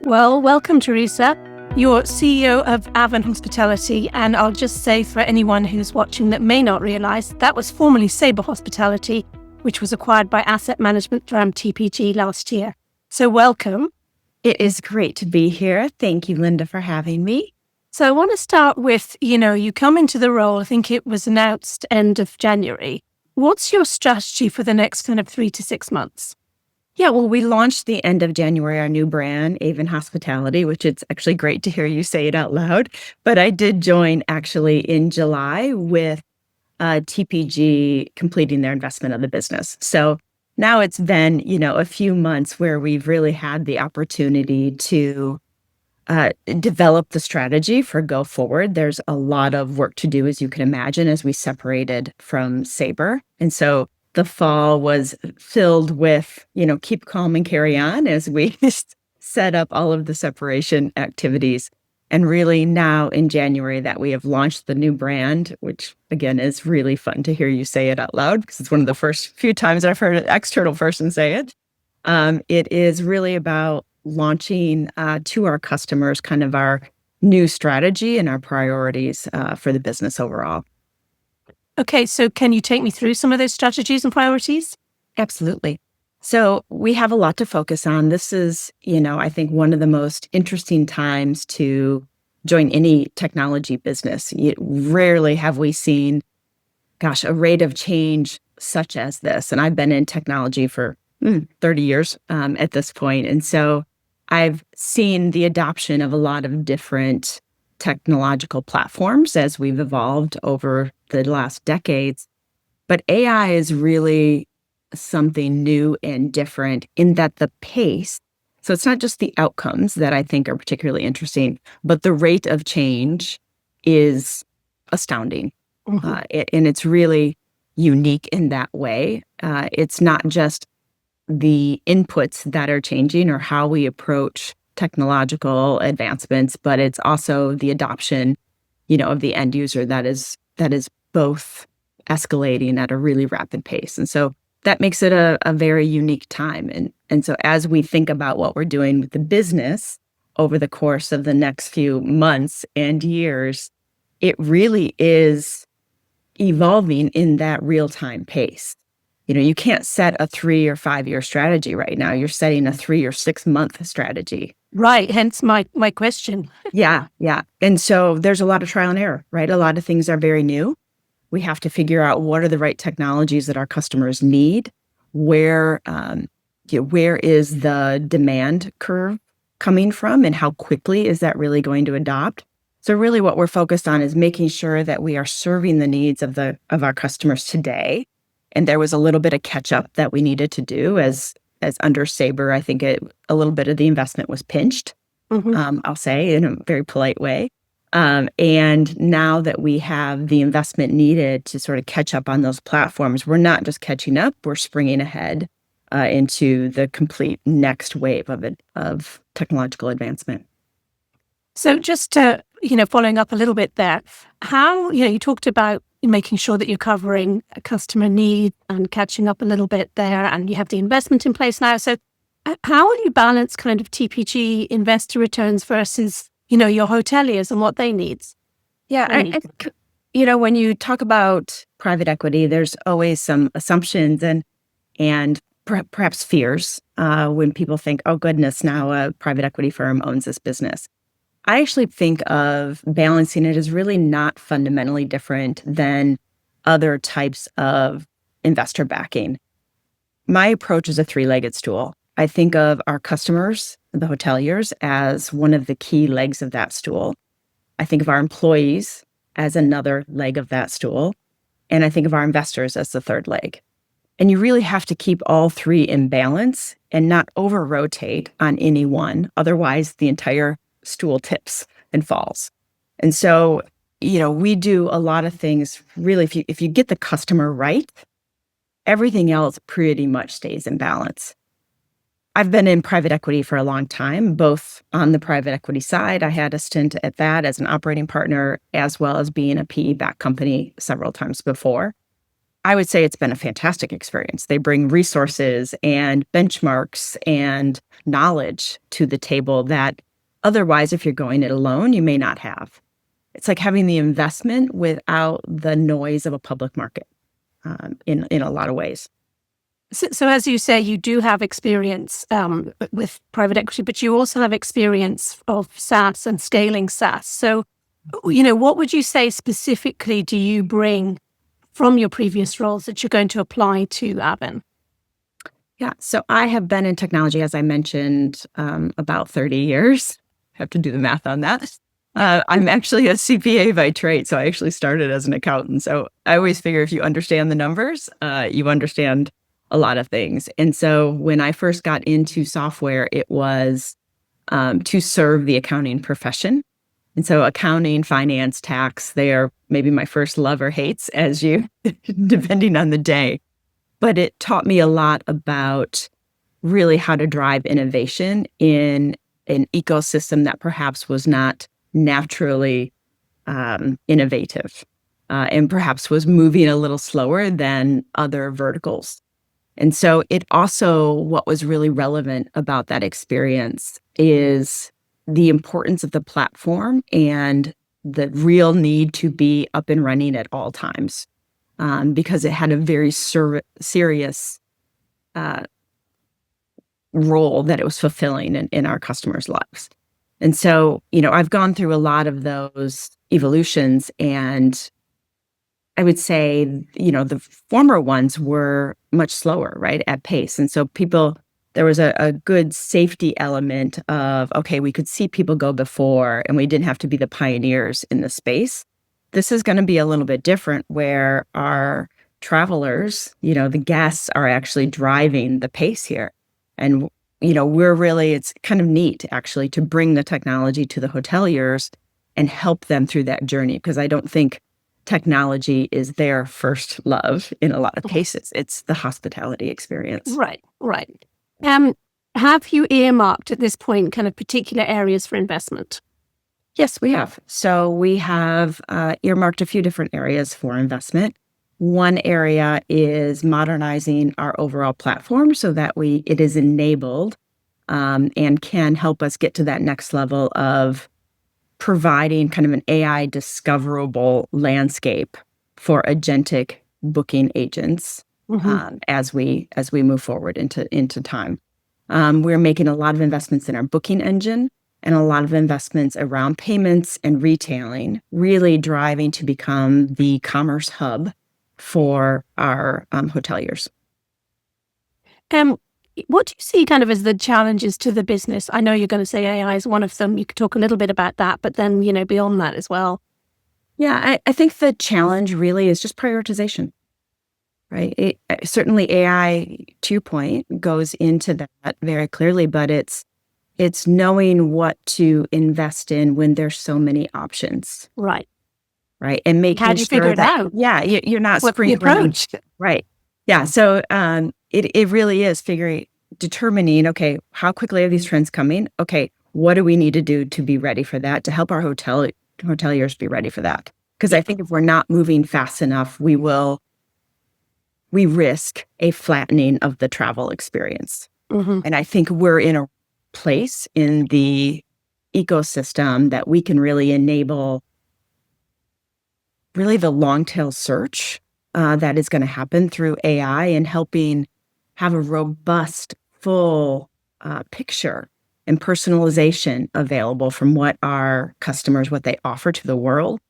Well, welcome, Teresa. You're CEO of Aven Hospitality, and I'll just say for anyone who's watching that may not realize, that was formerly Sabre Hospitality, which was acquired by asset management firm TPG last year. So welcome. It is great to be here. Thank you, Linda, for having me. So I want to start with, you come into the role, I think it was announced end of January. What's your strategy for the next kind of 3 to 6 months? Yeah, well, we launched the end of January, our new brand, Aven Hospitality, which it's actually great to hear you say it out loud. But I did join actually in July with TPG completing their investment of the business. So now it's been, a few months where we've really had the opportunity to develop the strategy for go forward. There's a lot of work to do, as you can imagine, as we separated from Sabre. And so the fall was filled with, keep calm and carry on as we set up all of the separation activities. And really now in January that we have launched the new brand, which again is really fun to hear you say it out loud because it's one of the first few times I've heard an external person say it. It is really about launching to our customers kind of our new strategy and our priorities for the business overall. Okay, so can you take me through some of those strategies and priorities? Absolutely. So we have a lot to focus on. This is, I think one of the most interesting times to join any technology business. Rarely have we seen, a rate of change such as this. And I've been in technology for 30 years at this point. And so I've seen the adoption of a lot of different technological platforms as we've evolved over the last decades. But AI is really something new and different in that the pace, so it's not just the outcomes that I think are particularly interesting, but the rate of change is astounding. And it's really unique in that way. It's not just the inputs that are changing or how we approach technological advancements, but it's also the adoption, of the end user that is both escalating at a really rapid pace. And so that makes it a very unique time. And so as we think about what we're doing with the business over the course of the next few months and years, it really is evolving in that real-time pace. You can't set a 3 or 5 year strategy right now. You're setting a 3 or 6 month strategy. Right. Hence my question. Yeah. And so there's a lot of trial and error, right? A lot of things are very new. We have to figure out what are the right technologies that our customers need. Where is the demand curve coming from, and how quickly is that really going to adopt? So really what we're focused on is making sure that we are serving the needs of our customers today. And there was a little bit of catch up that we needed to do as under Sabre. I think a little bit of the investment was pinched, I'll say in a very polite way. And now that we have the investment needed to sort of catch up on those platforms, we're not just catching up, we're springing ahead into the complete next wave of technological advancement. So just to, following up a little bit there, how, you talked about making sure that you're covering a customer need and catching up a little bit there, and you have the investment in place now. So how will you balance kind of TPG investor returns versus, your hoteliers and what they need? Yeah, I think, when you talk about private equity, there's always some assumptions and perhaps fears when people think, oh goodness, now a private equity firm owns this business. I actually think of balancing it as really not fundamentally different than other types of investor backing. My approach is a 3-legged stool. I think of our customers, the hoteliers, as one of the key legs of that stool. I think of our employees as another leg of that stool. And I think of our investors as the third leg. And you really have to keep all three in balance and not over-rotate on any one. Otherwise, the entire stool tips and falls. And so, we do a lot of things. Really, if you get the customer right, everything else pretty much stays in balance. I've been in private equity for a long time, both on the private equity side. I had a stint at that as an operating partner, as well as being a PE-backed company several times before. I would say it's been a fantastic experience. They bring resources and benchmarks and knowledge to the table that otherwise, if you're going it alone, you may not have. It's like having the investment without the noise of a public market in a lot of ways. So as you say, you do have experience with private equity, but you also have experience of SaaS and scaling SaaS. So, what would you say specifically do you bring from your previous roles that you're going to apply to Aven? Yeah, so I have been in technology, as I mentioned, about 30 years. I have to do the math on that. I'm actually a CPA by trade, so I actually started as an accountant. So I always figure if you understand the numbers, you understand a lot of things. And so when I first got into software, it was to serve the accounting profession. And so accounting, finance, tax, they are maybe my first love or hates depending on the day. But it taught me a lot about really how to drive innovation in an ecosystem that perhaps was not naturally innovative and perhaps was moving a little slower than other verticals. And so what was really relevant about that experience is the importance of the platform and the real need to be up and running at all times because it had a very serious role that it was fulfilling in our customers' lives. And so, I've gone through a lot of those evolutions, and I would say, the former ones were much slower, right, at pace. And so there was a good safety element of, okay, we could see people go before and we didn't have to be the pioneers in the space. This is going to be a little bit different where our travelers, the guests are actually driving the pace here. And, it's kind of neat actually to bring the technology to the hoteliers and help them through that journey, because I don't think technology is their first love in a lot of cases. It's the hospitality experience. Right. Have you earmarked at this point kind of particular areas for investment? Yes, we have. So we have earmarked a few different areas for investment. One area is modernizing our overall platform so that it is enabled and can help us get to that next level of providing kind of an AI discoverable landscape for agentic booking agents as we move forward into time. We're making a lot of investments in our booking engine and a lot of investments around payments and retailing, really driving to become the commerce hub for our hoteliers. What do you see kind of as the challenges to the business? I know you're going to say AI is one of them. You could talk a little bit about that, but then, beyond that as well. Yeah, I think the challenge really is just prioritization, right? Certainly AI, to your point, goes into that very clearly, but it's knowing what to invest in when there's so many options. Right. And making how do you figure it out? Yeah, you're not What's the approach? Right. Yeah. So it really is determining, okay, how quickly are these trends coming? Okay, what do we need to do to be ready for that, to help our hoteliers be ready for that? Because I think if we're not moving fast enough, we risk a flattening of the travel experience. And I think we're in a place in the ecosystem that we can really enable really the long tail search that is going to happen through AI and helping have a robust, full picture and personalization available from what our customers, what they offer to the world.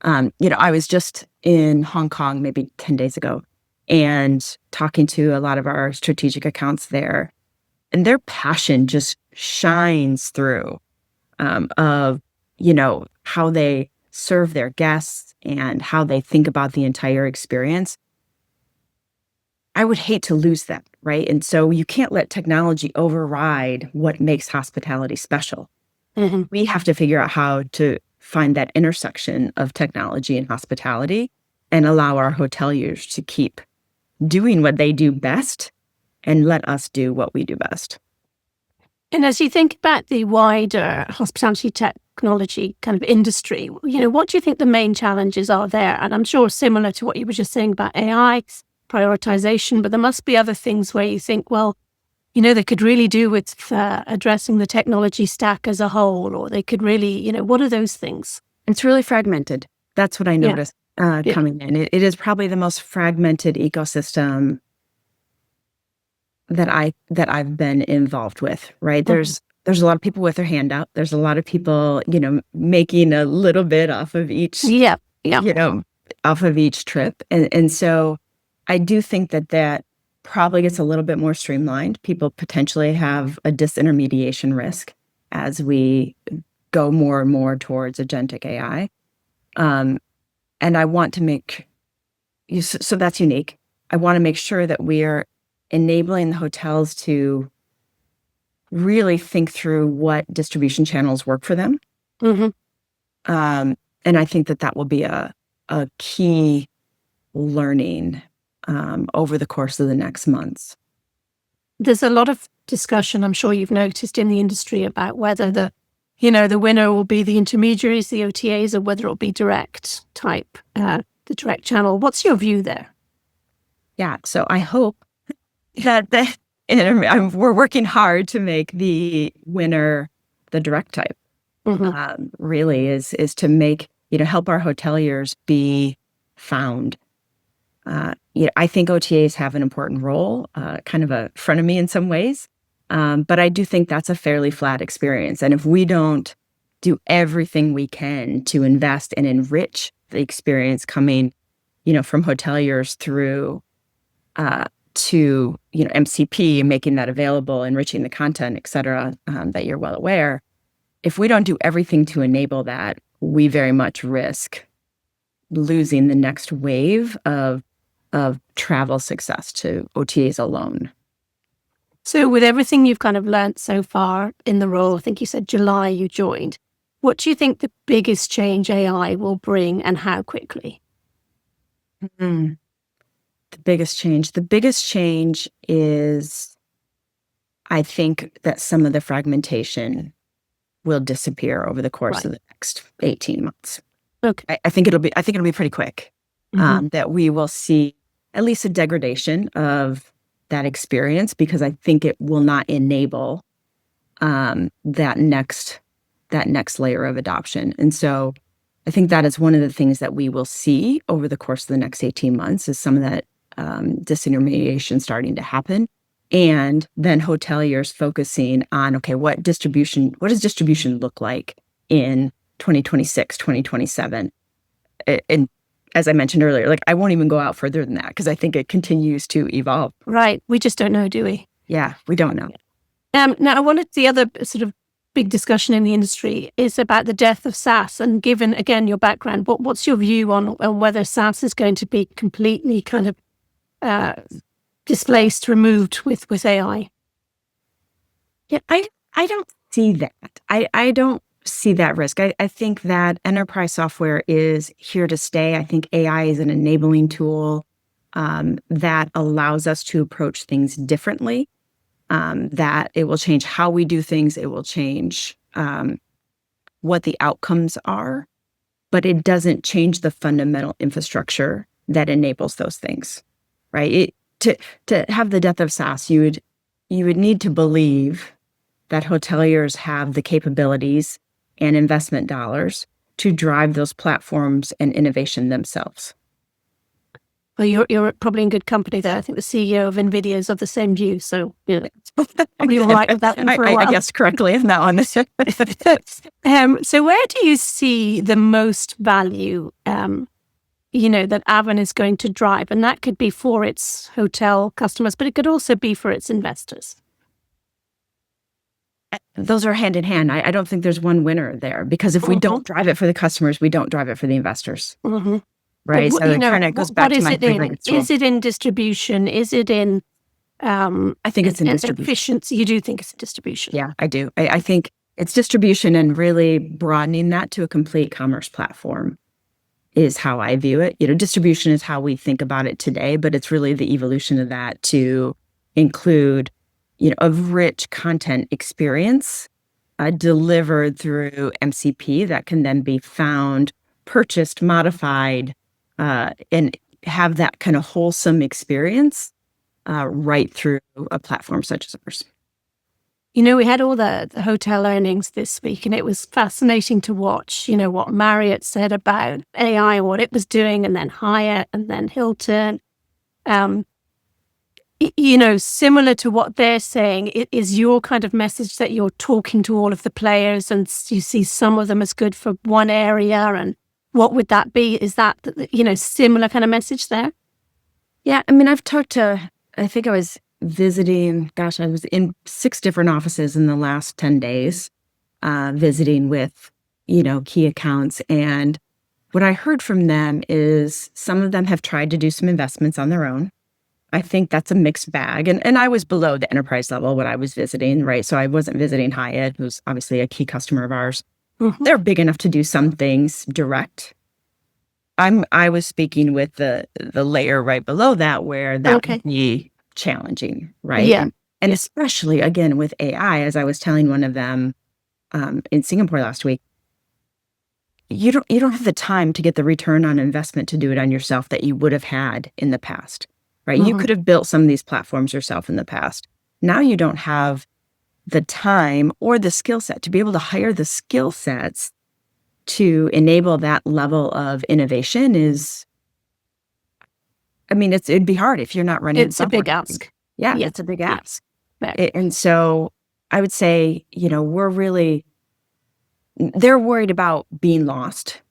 I was just in Hong Kong maybe 10 days ago and talking to a lot of our strategic accounts there, and their passion just shines through of, how they serve their guests and how they think about the entire experience. I would hate to lose that, right? And so you can't let technology override what makes hospitality special. We have to figure out how to find that intersection of technology and hospitality and allow our hoteliers to keep doing what they do best and let us do what we do best. And as you think about the wider hospitality technology kind of industry, what do you think the main challenges are there? And I'm sure similar to what you were just saying about AI, prioritization, but there must be other things where you think, well, they could really do with addressing the technology stack as a whole, or they could really, what are those things? It's really fragmented. That's what I noticed coming in. It is probably the most fragmented ecosystem that I've been involved with, right? There's a lot of people with their hand out. There's a lot of people, making a little bit off of each, off of each trip. And so I do think that probably gets a little bit more streamlined. People potentially have a disintermediation risk as we go more and more towards agentic AI. And I want to so that's unique. I want to make sure that we are enabling the hotels to really think through what distribution channels work for them. And I think that will be a key learning over the course of the next months. There's a lot of discussion, I'm sure you've noticed, in the industry about whether the winner will be the intermediaries, the OTAs, or whether it'll be direct type, the direct channel. What's your view there? Yeah, so I hope that we're working hard to make the winner the direct type. Really is to make, help our hoteliers be found. I think OTAs have an important role, kind of a frenemy in some ways. But I do think that's a fairly flat experience. And if we don't do everything we can to invest and enrich the experience coming, from hoteliers through to, MCP, making that available, enriching the content, et cetera, that you're well aware, if we don't do everything to enable that, we very much risk losing the next wave of travel success to OTAs alone. So with everything you've kind of learned so far in the role, I think you said July you joined, what do you think the biggest change AI will bring and how quickly? The biggest change is, I think that some of the fragmentation will disappear over the course of the next 18 months. Okay. I think it'll be pretty quick. That we will see at least a degradation of that experience, because I think it will not enable that next layer of adoption. And so I think that is one of the things that we will see over the course of the next 18 months is some of that disintermediation starting to happen. And then hoteliers focusing on, okay, what does distribution look like in 2026, 2027? And as I mentioned earlier, I won't even go out further than that because I think it continues to evolve. Right. We just don't know, do we? Yeah, we don't know. Now, the other sort of big discussion in the industry is about the death of SaaS. And given, again, your background, what's your view on whether SaaS is going to be completely kind of displaced, removed with AI? Yeah, I don't see that. I don't see that risk. I think that enterprise software is here to stay. I think AI is an enabling tool that allows us to approach things differently, that it will change how we do things. It will change what the outcomes are, but it doesn't change the fundamental infrastructure that enables those things, right? To have the death of SaaS, you would need to believe that hoteliers have the capabilities and investment dollars to drive those platforms and innovation themselves. Well, you're probably in good company there. I think the CEO of NVIDIA is of the same view, so probably all right with that one for a while. I guess correctly in that one. So where do you see the most value, that Aven is going to drive? And that could be for its hotel customers, but it could also be for its investors. Those are hand in hand. I don't think there's one winner there, because if we don't drive it for the customers, we don't drive it for the investors. Right. But, so it kind of goes back to my previous role. Is it in distribution? Is it in I think it's in distribution. Efficiency? You do think it's in distribution? Yeah, I do. I think it's distribution, and really broadening that to a complete commerce platform is how I view it. Distribution is how we think about it today, but it's really the evolution of that to include of rich content experience delivered through MCP that can then be found, purchased, modified, and have that kind of wholesome experience right through a platform such as ours. We had all the hotel earnings this week, and it was fascinating to watch, what Marriott said about AI and what it was doing, and then Hyatt, and then Hilton. Similar to what they're saying, it is your kind of message that you're talking to all of the players and you see some of them as good for one area. And what would that be? Is that, similar kind of message there? Yeah. I mean, I've talked to, I think I was visiting, I was in 6 different offices in the last 10 days, visiting with, key accounts. And what I heard from them is some of them have tried to do some investments on their own. I think that's a mixed bag. And I was below the enterprise level when I was visiting, right? So I wasn't visiting Hyatt, who's obviously a key customer of ours. Mm-hmm. They're big enough to do some things direct. I was speaking with the layer right below that where that would be challenging, right? Yeah. And especially, again, with AI, as I was telling one of them in Singapore last week, you don't have the time to get the return on investment to do it on yourself that you would have had in the past. Right? Mm-hmm. You could have built some of these platforms yourself in the past. Now you don't have the time or the skill set to be able to hire the skill sets to enable that level of innovation it'd be hard if you're not running. It's a big ask. Yeah, it's a big ask. Yeah. And so I would say, they're worried about being lost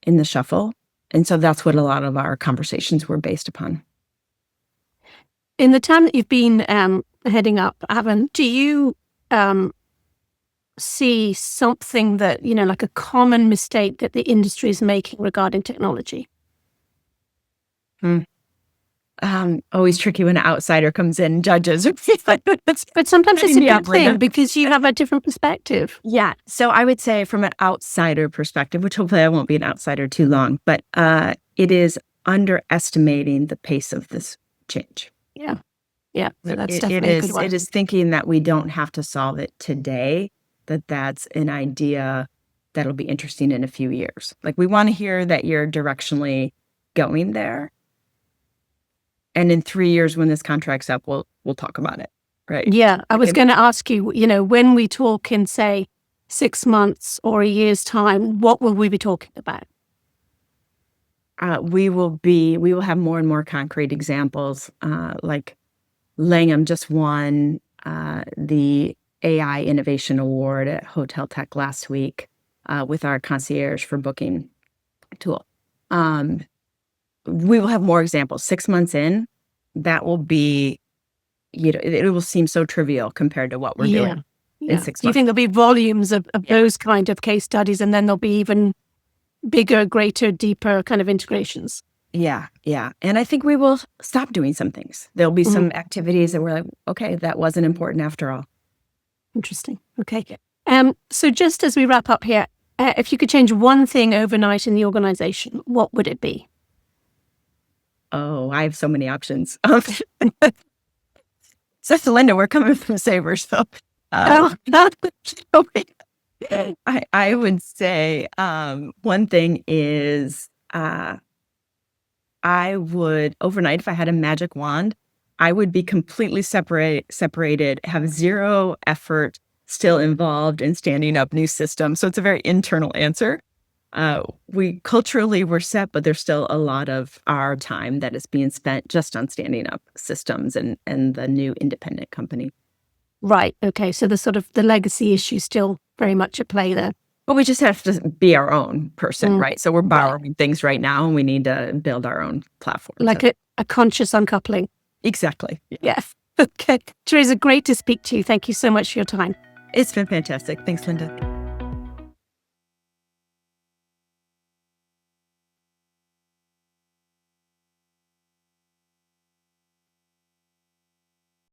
in the shuffle. And so that's what a lot of our conversations were based upon. In the time that you've been heading up Aven, do you see something that, like a common mistake that the industry is making regarding technology? Always tricky when an outsider comes in and judges. But sometimes it's a good thing because you have a different perspective. Yeah. So I would say from an outsider perspective, which hopefully I won't be an outsider too long, but it is underestimating the pace of this change. Yeah. Yeah. That's definitely a good one. It is thinking that we don't have to solve it today, that's an idea that'll be interesting in a few years. Like, we want to hear that you're directionally going there. And in 3 years, when this contract's up, we'll talk about it. Right. Yeah. I was going to ask you, when we talk in, say, 6 months or a year's time, what will we be talking about? We will have more and more concrete examples. Like Langham just won the AI Innovation Award at Hotel Tech last week with our concierge for booking tool. We will have more examples. 6 months in, that will be, it will seem so trivial compared to what we're doing in 6 months. Do you think there'll be volumes of those kind of case studies, and then there'll be even bigger, greater, deeper kind of integrations? Yeah. And I think we will stop doing some things. There'll be some activities that we're like, okay, that wasn't important after all. Interesting. Okay. So just as we wrap up here, if you could change one thing overnight in the organization, what would it be? Oh, I have so many options. So, Linda, we're coming from Sabre, so I would say one thing is I would, overnight, if I had a magic wand, I would be completely separated, have zero effort still involved in standing up new systems. So it's a very internal answer. We culturally were set, but there's still a lot of our time that is being spent just on standing up systems and the new independent company. Right. Okay. So the legacy issue still very much at play there. Well, we just have to be our own person, right? So we're borrowing things right now, and we need to build our own platform. Like a conscious uncoupling. Exactly. Yeah. Okay. Teresa, great to speak to you. Thank you so much for your time. It's been fantastic. Thanks, Linda.